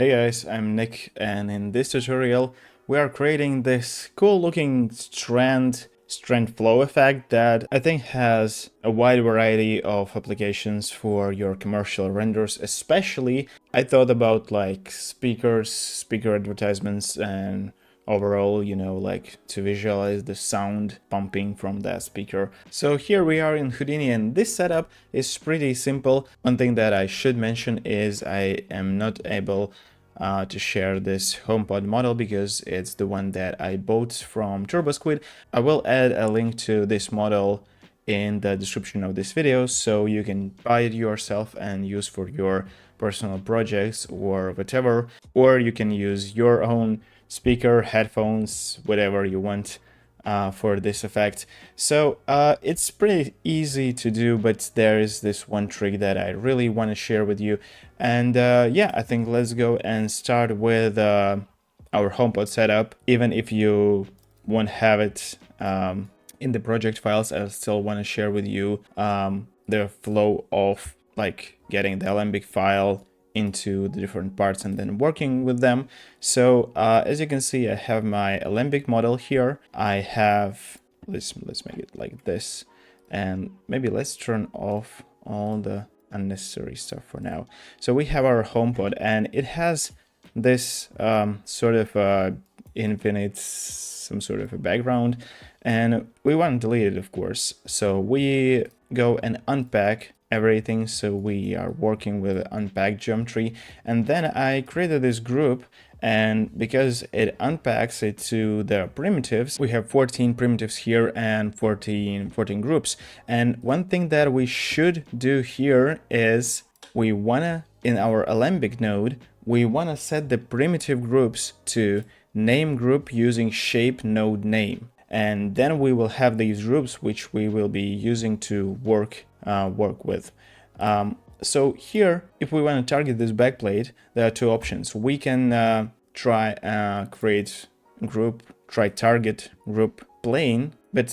Hey guys, I'm Nick, and in this tutorial we are creating this cool looking strand flow effect that I think has a wide variety of applications for your commercial renders. Especially I thought about like speakers, speaker advertisements, and overall, like to visualize the sound pumping from that speaker. So here we are in Houdini, and this setup is pretty simple. One thing that I should mention is I am not able to share this HomePod model because it's the one that I bought from TurboSquid. I will add a link to this model in the description of this video so you can buy it yourself and use for your personal projects or whatever, or you can use your own speaker, headphones, whatever you want for this effect. So it's pretty easy to do, but there is this one trick that I really want to share with you. And yeah, I think let's go and start with our HomePod setup. Even if you won't have it in the project files, I still want to share with you the flow of like getting the Alembic file into the different parts and then working with them. So as you can see, I have my Alembic model here. I have, let's make it like this, and maybe let's turn off all the unnecessary stuff for now. So we have our HomePod, and it has this sort of infinite, some sort of a background, and we want to delete it, of course. So we go and unpack everything. So we are working with unpack geometry, and then I created this group, and because it unpacks it to the primitives, we have 14 primitives here and 14 groups. And one thing that we should do here is we wanna, in our Alembic node, we wanna set the primitive groups to name group using shape node name. And then we will have these groups which we will be using to work with. So here, if we want to target this backplate, there are two options. We can try create group, try target group plane, but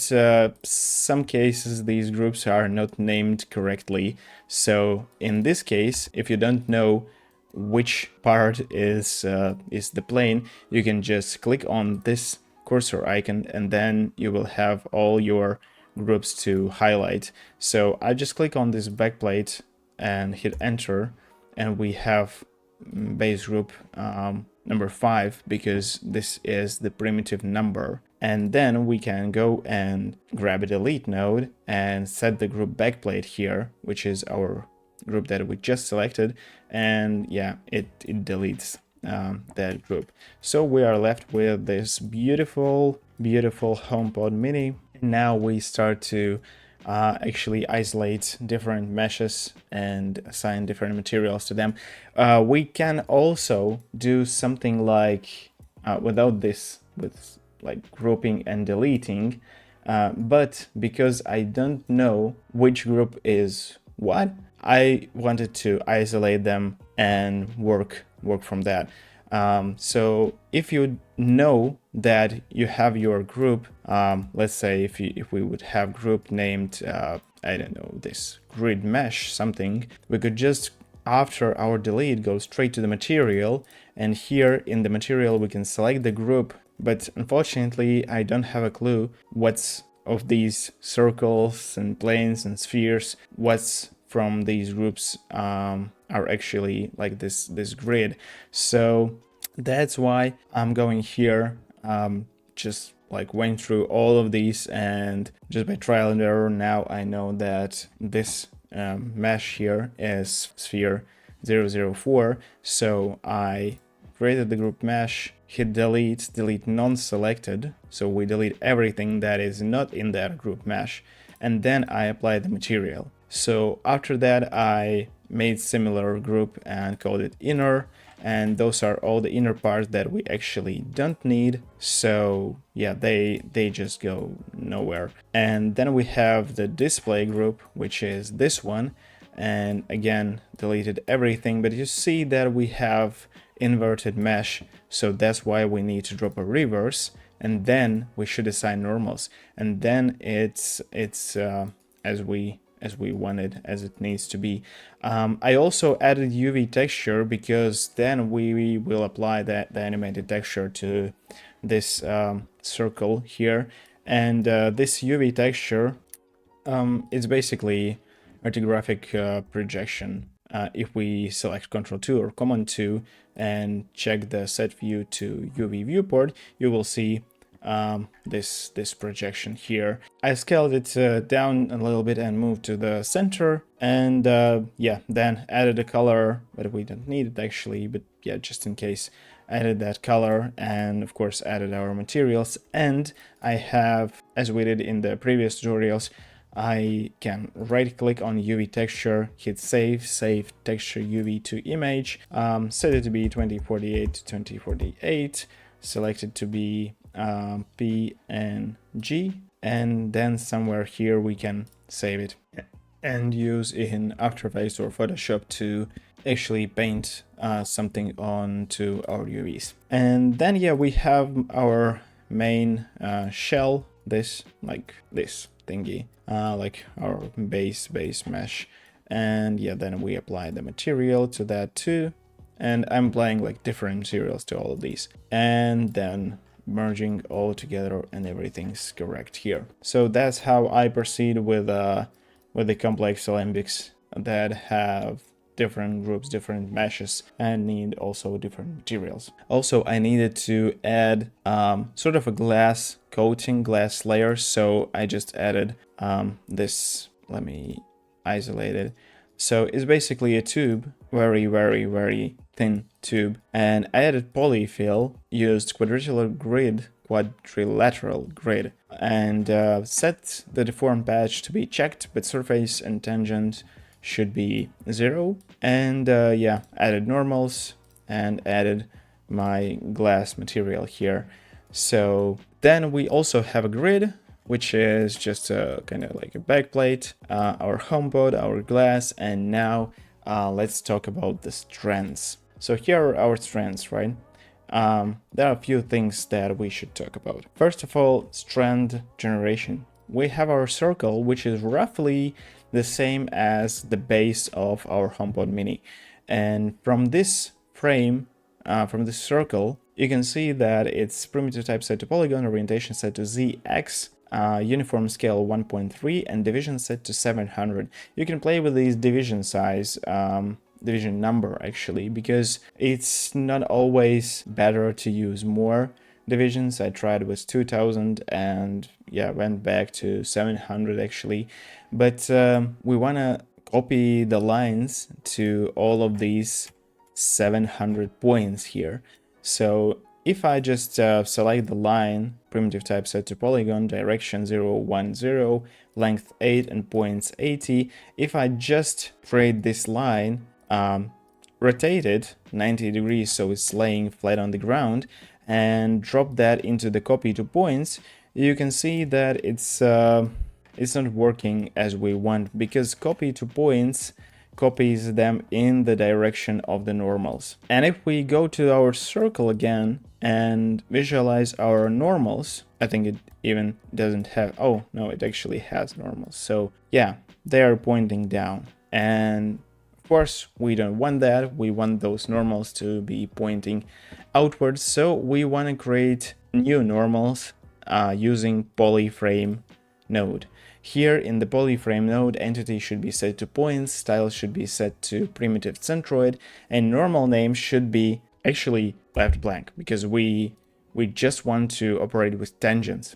some cases these groups are not named correctly. So in this case, if you don't know which part is the plane, you can just click on this cursor icon, and then you will have all your groups to highlight. So I just click on this backplate and hit enter, and we have base group number 5 because this is the primitive number. And then we can go and grab a delete node and set the group backplate here, which is our group that we just selected, and yeah, it deletes that group. So we are left with this beautiful HomePod mini. Now we start to actually isolate different meshes and assign different materials to them. We can also do something like without this, with like grouping and deleting, but because I don't know which group is what, I wanted to isolate them and work from that. So if you know that you have your group, let's say if we would have group named, I don't know, this grid mesh something, we could just, after our delete, go straight to the material, and here in the material we can select the group, but unfortunately I don't have a clue what's of these circles and planes and spheres, what's from these groups are actually like this grid. So that's why I'm going here, just like went through all of these, and just by trial and error now I know that this mesh here is sphere 004. So I created the group mesh, hit delete non-selected, so we delete everything that is not in that group mesh, and then I apply the material. So after that I made similar group and called it inner, and those are all the inner parts that we actually don't need. So yeah, they just go nowhere. And then we have the display group, which is this one, and again deleted everything, but you see that we have inverted mesh, so that's why we need to drop a reverse, and then we should assign normals, and then it's as we as we want it, as it needs to be. I also added UV texture because then we will apply the animated texture to this circle here. And this UV texture is basically orthographic projection. If we select Ctrl 2 or Command 2 and check the set view to UV viewport, you will see this projection here. I scaled it down a little bit and moved to the center, and yeah, then added a color, but we don't need it actually, but yeah, just in case, added that color, and of course added our materials. And I have, as we did in the previous tutorials, I can right click on UV texture, hit save texture UV to image, set it to be 2048 to 2048, select it to be PNG, and then somewhere here we can save it and use in After Effects or Photoshop to actually paint something onto our UVs. And then yeah, we have our main shell, this thingy, like our base mesh, and yeah, then we apply the material to that too, and I'm applying like different materials to all of these, and then merging all together, and everything's correct here. So that's how I proceed with the complex alembics that have different groups, different meshes, and need also different materials. Also, I needed to add sort of a glass coating, glass layer, so I just added this. Let me isolate it. So it's basically a tube, very thin tube, and I added polyfill, used quadrilateral grid, and set the deform patch to be checked, but surface and tangent should be 0, and yeah, added normals and added my glass material here. So then we also have a grid, which is just a kind of like a backplate, our HomePod, our glass, and now let's talk about the strands. So here are our strands, right? There are a few things that we should talk about. First of all, strand generation. We have our circle, which is roughly the same as the base of our HomePod Mini. And from this frame, from this circle, you can see that it's primitive type set to polygon, orientation set to ZX, uniform scale 1.3, and division set to 700. You can play with these division size, division number actually, because it's not always better to use more divisions. I tried with 2000 and yeah, went back to 700 actually, but we want to copy the lines to all of these 700 points here. So if I just select the line, primitive type set to polygon, direction 0, 1, 0, length 8 and points 80, if I just create this line, rotate it 90 degrees so it's laying flat on the ground, and drop that into the copy to points, you can see that it's not working as we want, because copy to points copies them in the direction of the normals. And if we go to our circle again and visualize our normals, I think it even doesn't have, oh no, it actually has normals. So yeah, they are pointing down, and of course we don't want that. We want those normals to be pointing outwards, so we want to create new normals using polyframe node. Here in the polyframe node, entity should be set to points, style should be set to primitive centroid, and normal name should be actually left blank, because we just want to operate with tangents.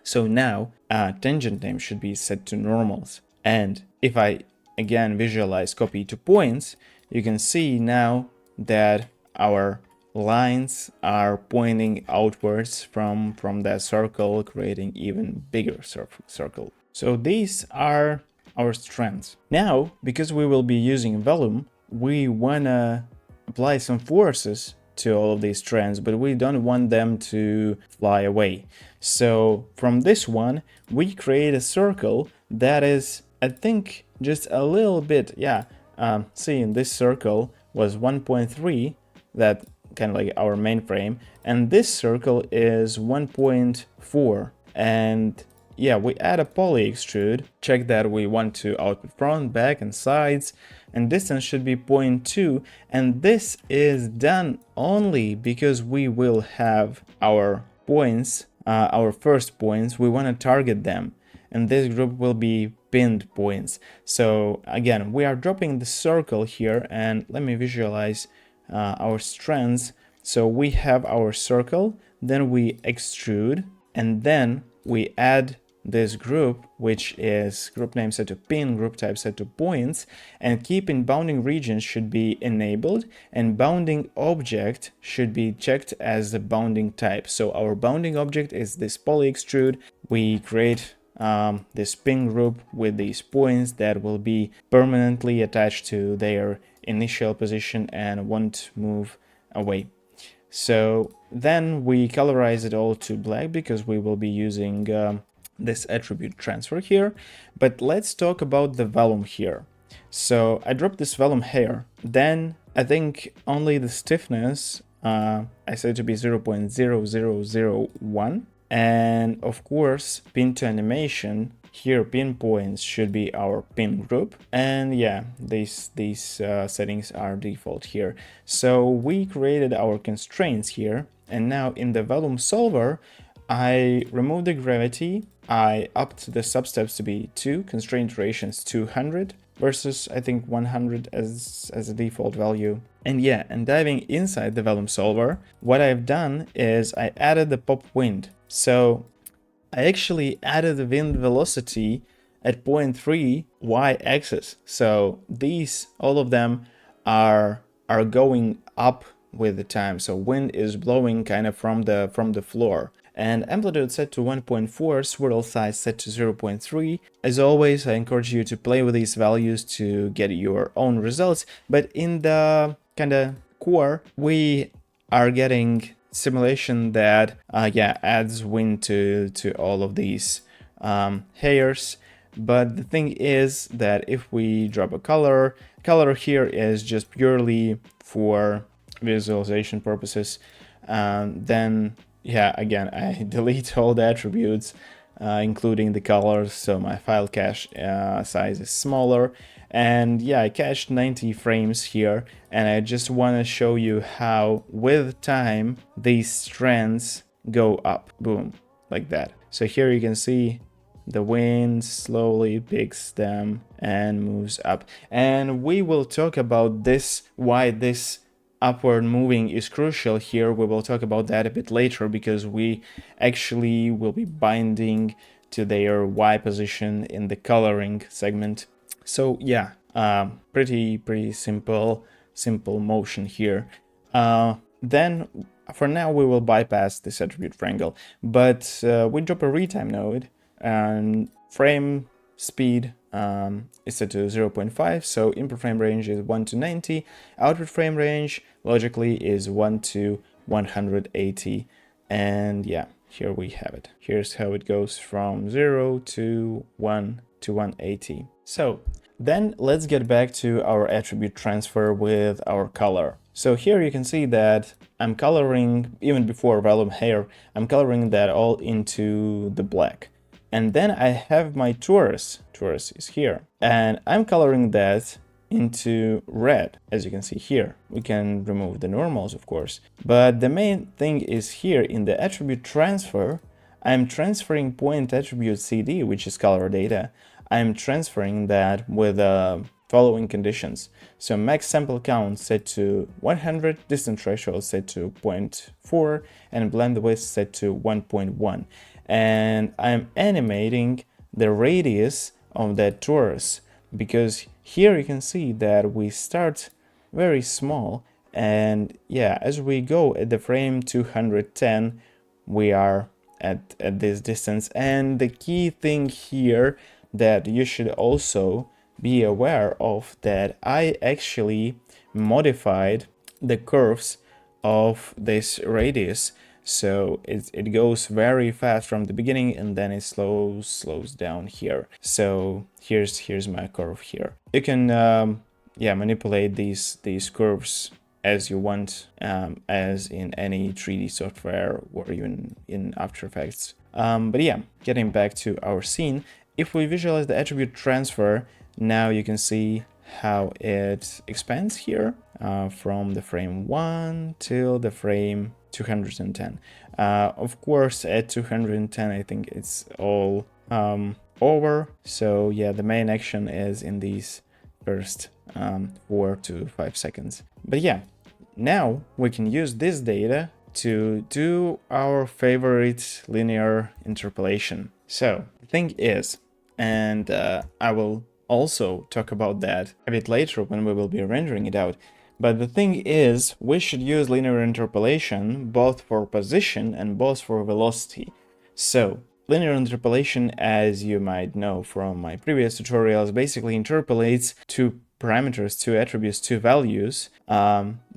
So now tangent name should be set to normals. And if I again visualize copy to points, you can see now that our lines are pointing outwards from that circle, creating even bigger circle. So these are our strands. Now, because we will be using Vellum, we wanna apply some forces to all of these strands, but we don't want them to fly away. So from this one, we create a circle that is, I think, just a little bit, yeah, see, in this circle was 1.3, that kind of like our main frame, and this circle is 1.4, and yeah, we add a poly extrude, check that we want to output front, back, and sides, and distance should be 0.2, and this is done only because we will have our points, our first points, we want to target them, and this group will be pinned points. So again, we are dropping the circle here, and let me visualize our strands. So we have our circle, then we extrude, and then we add this group, which is group name set to pin, group type set to points, and keeping bounding regions should be enabled, and bounding object should be checked as the bounding type. So our bounding object is this poly extrude. We create this pin group with these points that will be permanently attached to their initial position and won't move away. So then we colorize it all to black because we will be using this attribute transfer here. But let's talk about the Vellum here. So I dropped this Vellum here. Then I think only the stiffness I set to be 0.0001. And of course, pin to animation, here pinpoints should be our pin group. And yeah, these settings are default here. So we created our constraints here. And now in the Vellum solver, I removed the gravity. I upped the substeps to be 2, constraint durations 200 versus I think 100 as a default value. And yeah, and diving inside the Vellum solver, what I've done is I added the pop wind. So I actually added the wind velocity at 0.3 y-axis. So these, all of them are going up with the time. So wind is blowing kind of from the floor. And amplitude set to 1.4, swirl size set to 0.3. As always, I encourage you to play with these values to get your own results. But in the kind of core, we are getting simulation that adds wind to all of these hairs. But the thing is that if we drop a color here is just purely for visualization purposes, then yeah, again, I delete all the attributes, including the colors, so my file cache size is smaller. And yeah, I cached 90 frames here, and I just want to show you how with time these strands go up, boom, like that. So here you can see the wind slowly picks them and moves up. And we will talk about this, why this upward moving is crucial here. We will talk about that a bit later because we actually will be binding to their Y position in the coloring segment. So yeah, pretty simple motion here. Then for now we will bypass this attribute triangle, but we drop a retime node and frame speed is set to 0.5, so input frame range is 1 to 90, output frame range logically is 1 to 180, and yeah, here we have it. Here's how it goes from 0 to 1 to 180. So then let's get back to our attribute transfer with our color. So here you can see that I'm coloring, even before Vellum hair, I'm coloring that all into the black. And then I have my torus is here, and I'm coloring that into red, as you can see here. We can remove the normals, of course, but the main thing is here in the attribute transfer, I'm transferring point attribute CD, which is color data. I'm transferring that with following conditions. So max sample count set to 100, distance threshold set to 0.4, and blend width set to 1.1. And I'm animating the radius of that torus, because here you can see that we start very small, and yeah, as we go at the frame 210, we are at this distance. And the key thing here that you should also be aware of, that I actually modified the curves of this radius. So it goes very fast from the beginning, and then it slows down here. So here's my curve here. You can manipulate these curves as you want, as in any 3D software or even in After Effects. But yeah, getting back to our scene, if we visualize the attribute transfer, now you can see how it expands here from the frame 1 till the frame 210. Of course, at 210, I think it's all over. So yeah, the main action is in these first 4 to 5 seconds. But yeah, now we can use this data to do our favorite linear interpolation. So the thing is, and I will also talk about that a bit later when we will be rendering it out. But the thing is, we should use linear interpolation both for position and both for velocity. So linear interpolation, as you might know from my previous tutorials, basically interpolates two parameters, two attributes, two values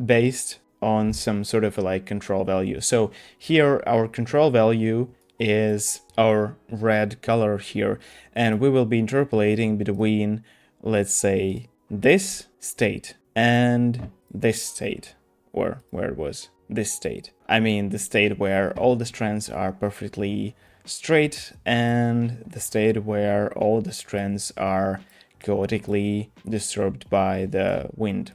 based on some sort of like control value. So here our control value is our red color here, and we will be interpolating between, let's say, this state and this state, or where it was this state. I mean the state where all the strands are perfectly straight and the state where all the strands are chaotically disturbed by the wind.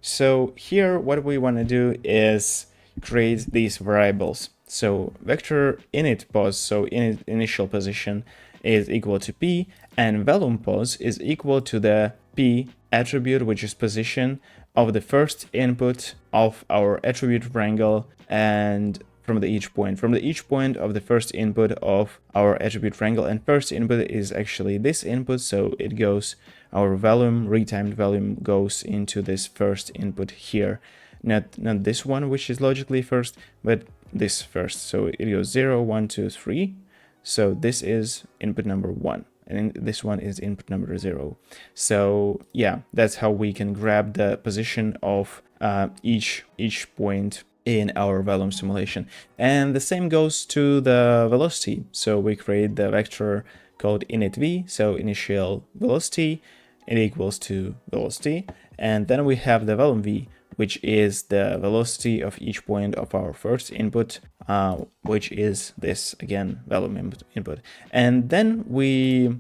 So here what we want to do is create these variables. So vector init pos, so init initial position, is equal to p, and Vellum pos is equal to the p attribute, which is position, of the first input of our attribute wrangle, and from the each point of the first input of our attribute wrangle. And first input is actually this input, so it goes, our Vellum, retimed Vellum, goes into this first input here. Not this one, which is logically first, but this first. So it goes 0, 1, 2, 3. So this is input number 1, and this one is input number 0. So yeah, that's how we can grab the position of each point in our Vellum simulation. And the same goes to the velocity. So we create the vector called initv, so initial velocity, it equals to velocity, and then we have the Vellum v, which is the velocity of each point of our first input, which is this, again, Vellum input. And then we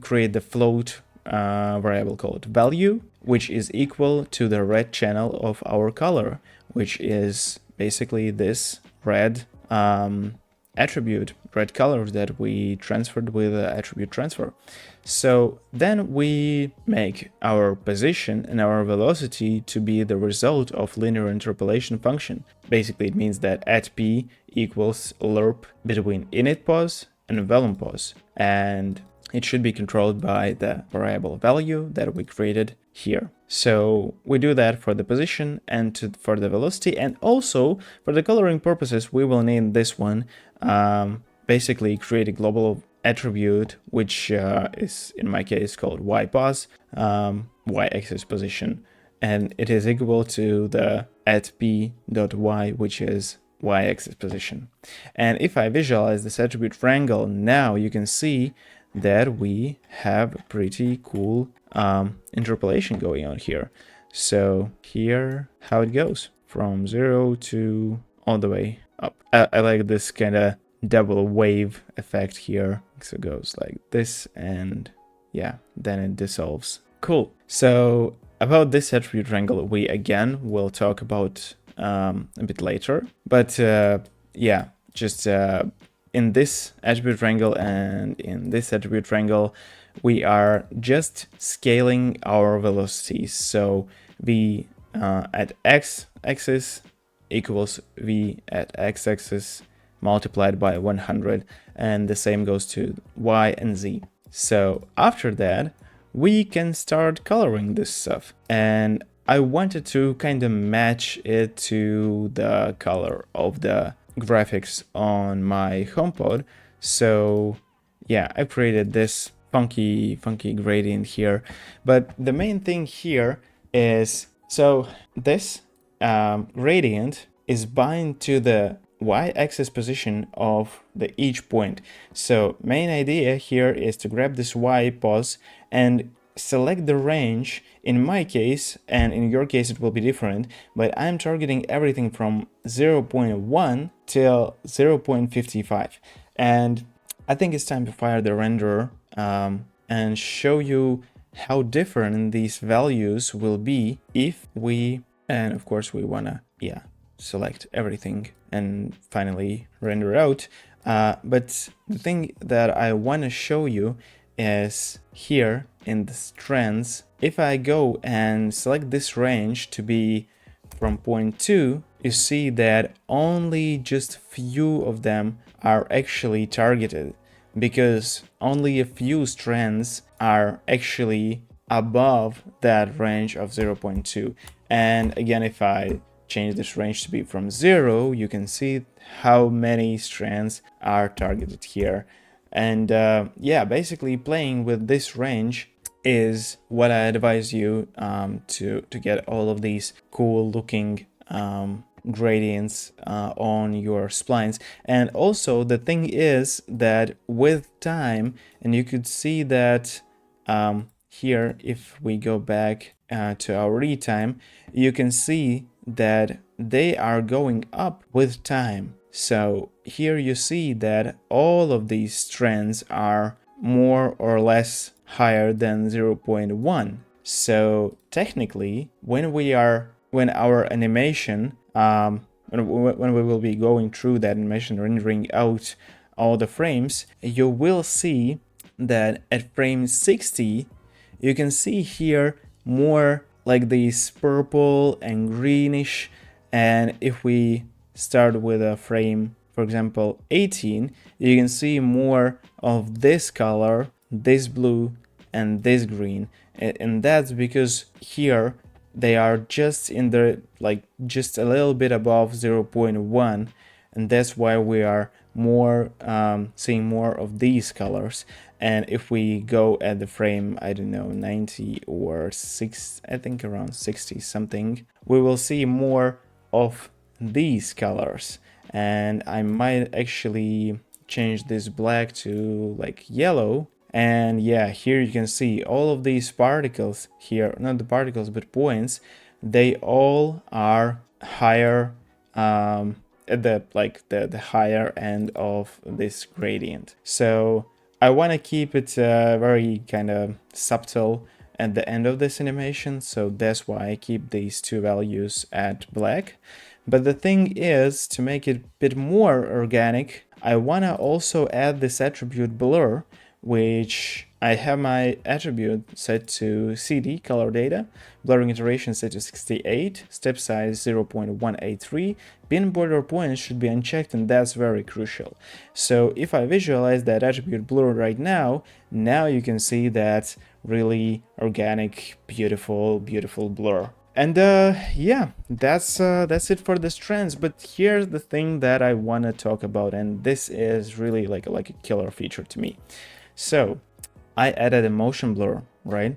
create the float variable called value, which is equal to the red channel of our color, which is basically this red attribute, red color that we transferred with the attribute transfer. So then we make our position and our velocity to be the result of linear interpolation function. Basically, it means that at p equals lerp between init pos and Vellum pos, and it should be controlled by the variable value that we created here. So we do that for the position and for the velocity, and also for the coloring purposes, we will name this one, basically create a global attribute, which is in my case called ypos, y-axis position, and it is equal to the at p.y, which is y-axis position. And if I visualize this attribute wrangle, now you can see that we have a pretty cool interpolation going on here. So here, how it goes from 0 to all the way up. I like this kind of double wave effect here. So it goes like this, and yeah, then it dissolves. Cool. So about this attribute wrangle, we again will talk about a bit later. But yeah, just in this attribute wrangle and in this attribute wrangle, we are just scaling our velocities. So v at x-axis equals v at x-axis multiplied by 100, and the same goes to y and z. So after that, we can start coloring this stuff. And I wanted to kind of match it to the color of the graphics on my HomePod. So yeah, I created this funky gradient here. But the main thing here is, so this gradient is bind to the y-axis position of each point. So main idea here is to grab this y pos and select the range. In my case, and in your case it will be different, but I'm targeting everything from 0.1 till 0.55. And I think it's time to fire the renderer and show you how different these values will be if we, and of course we wanna, select everything and finally render out. But the thing that I wanna show you is here in the strands. If I go and select this range to be from 0.2, you see that only just few of them are actually targeted, because only a few strands are actually above that range of 0.2. And again, if I change this range to be from 0, you can see how many strands are targeted here. And basically playing with this range is what I advise you to get all of these cool looking gradients on your splines. And also the thing is that with time, and you could see that here, if we go back to our retime, you can see that they are going up with time. So here you see that all of these strands are more or less higher than 0.1. So technically, when our animation, when we will be going through that animation, rendering out all the frames, you will see that at frame 60, you can see here more like these purple and greenish. And if we start with a frame, for example, 18, you can see more of this color, this blue, and this green. And that's because here they are just in the, just a little bit above 0.1. And that's why we are more seeing more of these colors. And if we go at the frame, I don't know, 90 or 6, I think around 60 something, we will see more of these colors. And I might actually change this black to like yellow. And yeah, here you can see all of these particles here, not the particles, but points, they all are higher at the higher end of this gradient. So I want to keep it very kind of subtle at the end of this animation, so that's why I keep these two values at black. But the thing is, to make it a bit more organic, I want to also add this attribute blur, which I have my attribute set to CD, color data, blurring iteration set to 68, step size 0.183, pin border points should be unchecked, and that's very crucial. So if I visualize that attribute blur right now you can see that really organic, beautiful blur. And yeah, that's it for the strands. But here's the thing that I want to talk about, and this is really like a killer feature to me. So I added a motion blur, right?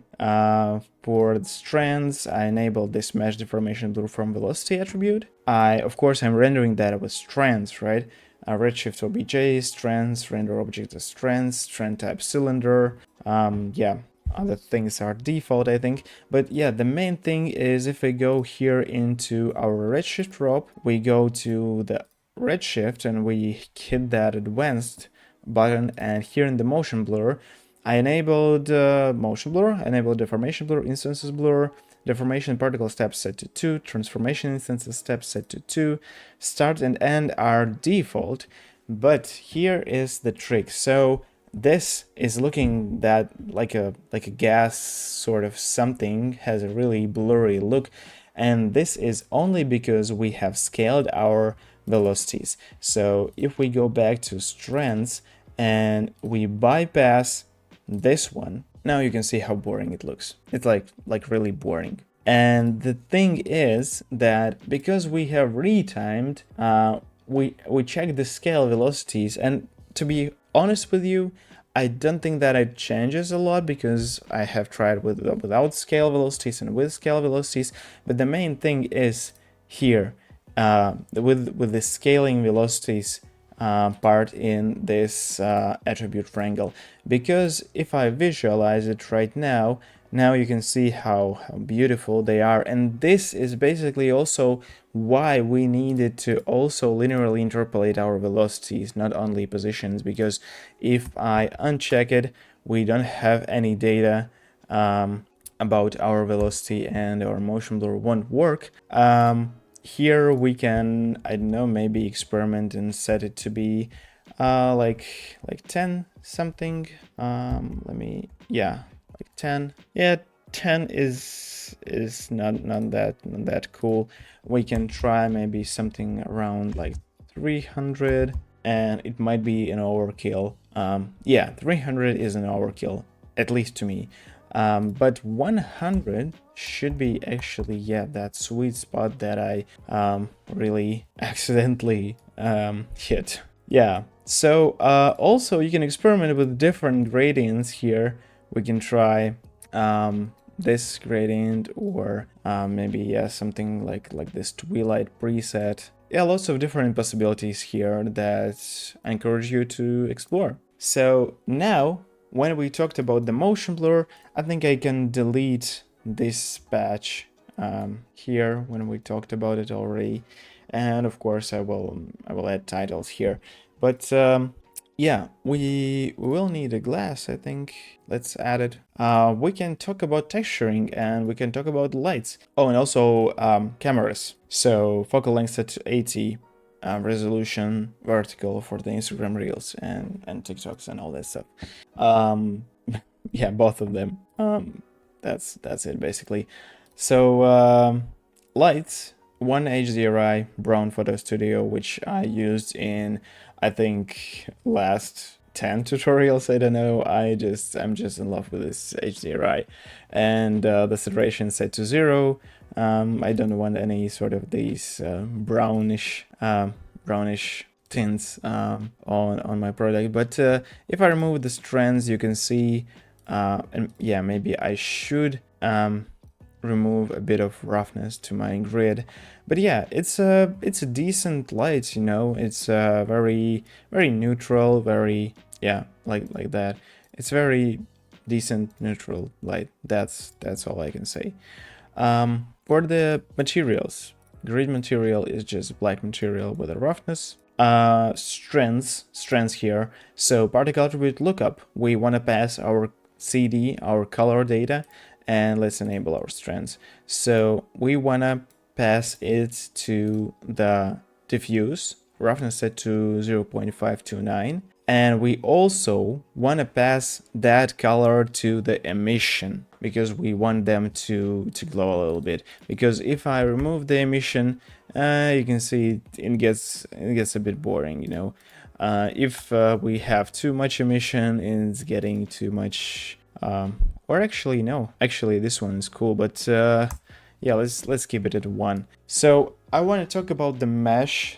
For the strands, I enabled this mesh deformation blur from velocity attribute. Of course, I'm rendering that with strands, right? Redshift OBJ, strands, render object as strands, strand type cylinder. Yeah, other things are default, I think. But yeah, the main thing is if we go here into our Redshift ROP, we go to the Redshift and we hit that advanced button, and here in the motion blur, I enabled motion blur, enabled deformation blur, instances blur, deformation particle steps set to 2, transformation instances steps set to 2, start and end are default. But here is the trick. So this is looking that like a gas sort of something, has a really blurry look, and this is only because we have scaled our velocities. So if we go back to strands and we bypass this one, now you can see how boring it looks. It's like really boring. And the thing is that because we have retimed, we check the scale velocities, and to be honest with you, I don't think that it changes a lot, because I have tried without scale velocities and with scale velocities. But the main thing is here with the scaling velocities part in this attribute wrangle, because if I visualize it right now Now you can see how beautiful they are, and this is basically also why we needed to also linearly interpolate our velocities, not only positions, because if I uncheck it, we don't have any data about our velocity, and our motion blur won't work. Here we can, I don't know, maybe experiment and set it to be like 10 something. Yeah, like 10. Yeah, 10 is not that cool. We can try maybe something around like 300, and it might be an overkill. Yeah, 300 is an overkill, at least to me. But 100 should be actually, yeah, that sweet spot that I really accidentally hit. Yeah, so also you can experiment with different gradients here. We can try this gradient, or maybe, yeah, something like this twilight preset. Yeah, lots of different possibilities here that I encourage you to explore. So now, when we talked about the motion blur, I think I can delete this patch here when we talked about it already, and of course I will add titles here. But yeah, we will need a glass, I think. Let's add it. We can talk about texturing, and we can talk about lights. Oh, and also cameras. So focal length set to 80, resolution vertical for the Instagram Reels and TikToks and all that stuff. Yeah, both of them. That's it basically. So lights. One HDRI Brown Photo Studio, which I used in, I think, last 10 tutorials. I don't know. I'm just in love with this HDRI, and the saturation set to 0. I don't want any sort of these brownish tints on my product. But if I remove the strands, you can see, and yeah, maybe I should remove a bit of roughness to my grid. But yeah, it's a decent light, you know. It's very neutral, very, yeah, like that. It's very decent neutral light. That's all I can say. For the materials, grid material is just black material with a roughness. Strands here. So particle attribute lookup, we want to pass our CD, our color data, and let's enable our strands. So we want to pass it to the diffuse, roughness set to 0.529, and we also want to pass that color to the emission, because we want them to glow a little bit. Because if I remove the emission, you can see it gets a bit boring, you know. If we have too much emission, it's getting too much. Or actually, no. Actually, this one is cool, but yeah, let's keep it at 1. So I want to talk about the mesh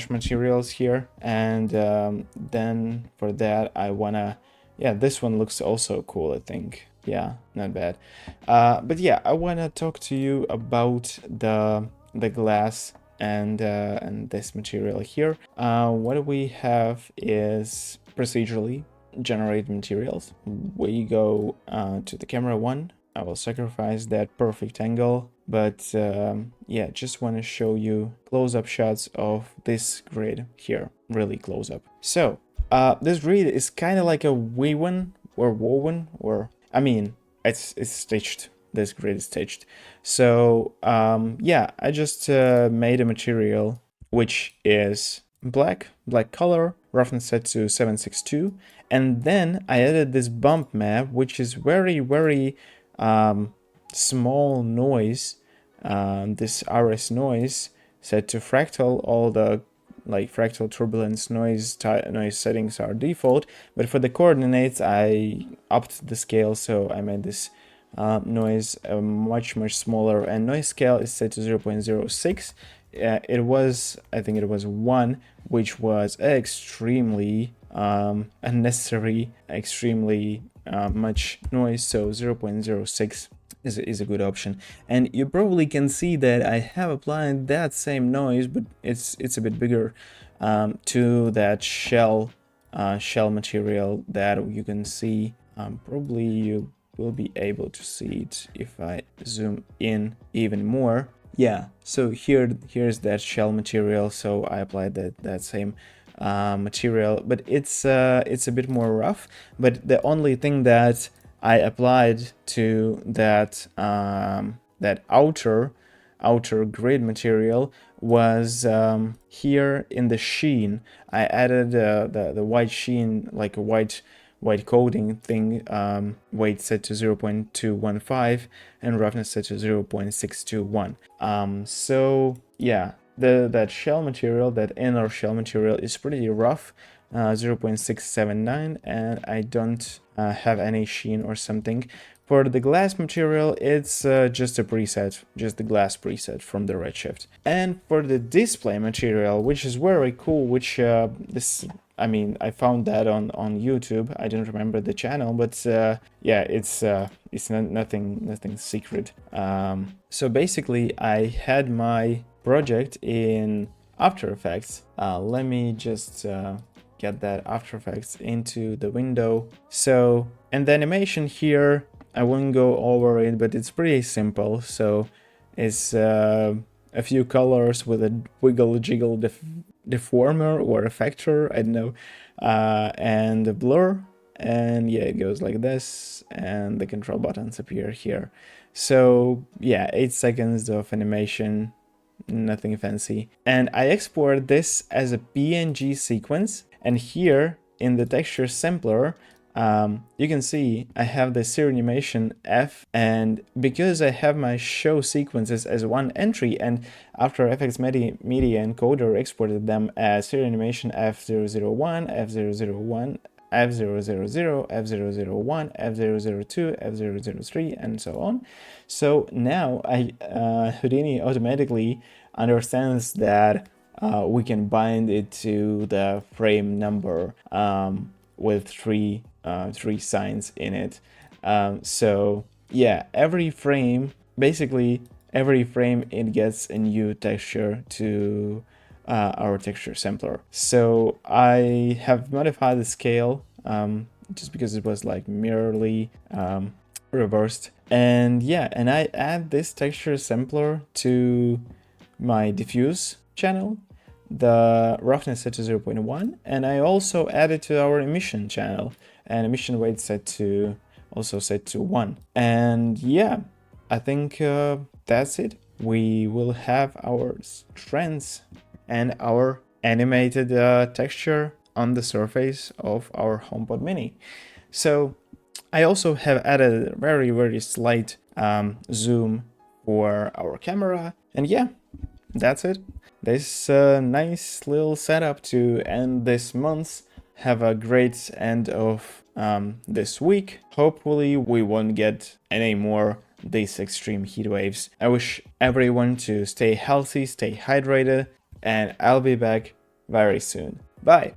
materials here, and then for that I wanna, yeah, this one looks also cool, I think. Yeah, not bad. But yeah, I wanna talk to you about the glass and this material here. What we have is procedurally generate materials. We go to the camera 1. I will sacrifice that perfect angle, but yeah, just want to show you close-up shots of this grid here, really close up. So this grid is kind of like a woven, or I mean, it's stitched. This grid is stitched. So yeah, I just made a material which is black color, roughness set to 762, and then I added this bump map, which is very small noise, this RS noise set to fractal. All the like fractal turbulence noise settings are default, but for the coordinates I upped the scale, so I made this noise much smaller, and noise scale is set to 0.06. It was, I think it was 1, which was extremely unnecessary, extremely much noise, so 0.06 is a good option. And you probably can see that I have applied that same noise, but it's a bit bigger to that shell material that you can see. Probably you will be able to see it if I zoom in even more. Yeah, so here's that shell material. So I applied that same material, but it's a bit more rough. But the only thing that I applied to that that outer grid material was here in the sheen. I added the white sheen, like a white coating thing, weight set to 0.215 and roughness set to 0.621. So yeah, that shell material, that inner shell material, is pretty rough, 0.679, and I don't have any sheen or something. For the glass material, it's just a preset, just the glass preset from the Redshift. And for the display material, which is very cool, which I mean, I found that on YouTube. I don't remember the channel, but yeah, it's nothing secret. So basically, I had my project in After Effects. Let me just get that After Effects into the window. So, and the animation here, I won't go over it, but it's pretty simple. So it's a few colors with a wiggle jiggle deformer or effector, I don't know, and a blur, and yeah, it goes like this, and the control buttons appear here. So yeah, 8 seconds of animation, nothing fancy. And I export this as a PNG sequence, and here in the texture sampler, you can see I have the serial animation F, and because I have my show sequences as one entry, and After Effects Media Encoder exported them as serial animation F001, F001, F000, F001, F002, F003, and so on. So now Houdini automatically understands that we can bind it to the frame number with three signs in it. So yeah, every frame, basically every frame, it gets a new texture to our texture sampler. So I have modified the scale just because it was like merely reversed. And yeah, and I add this texture sampler to my diffuse channel, the roughness set to 0.1, and I also added to our emission channel, and emission weight set to 1. And yeah, I think that's it. We will have our strands and our animated texture on the surface of our HomePod Mini. So I also have added a very slight zoom for our camera, and yeah, that's it. This nice little setup to end this month. Have a great end of this week. Hopefully we won't get any more these extreme heat waves. I wish everyone to stay healthy, stay hydrated, and I'll be back very soon. Bye!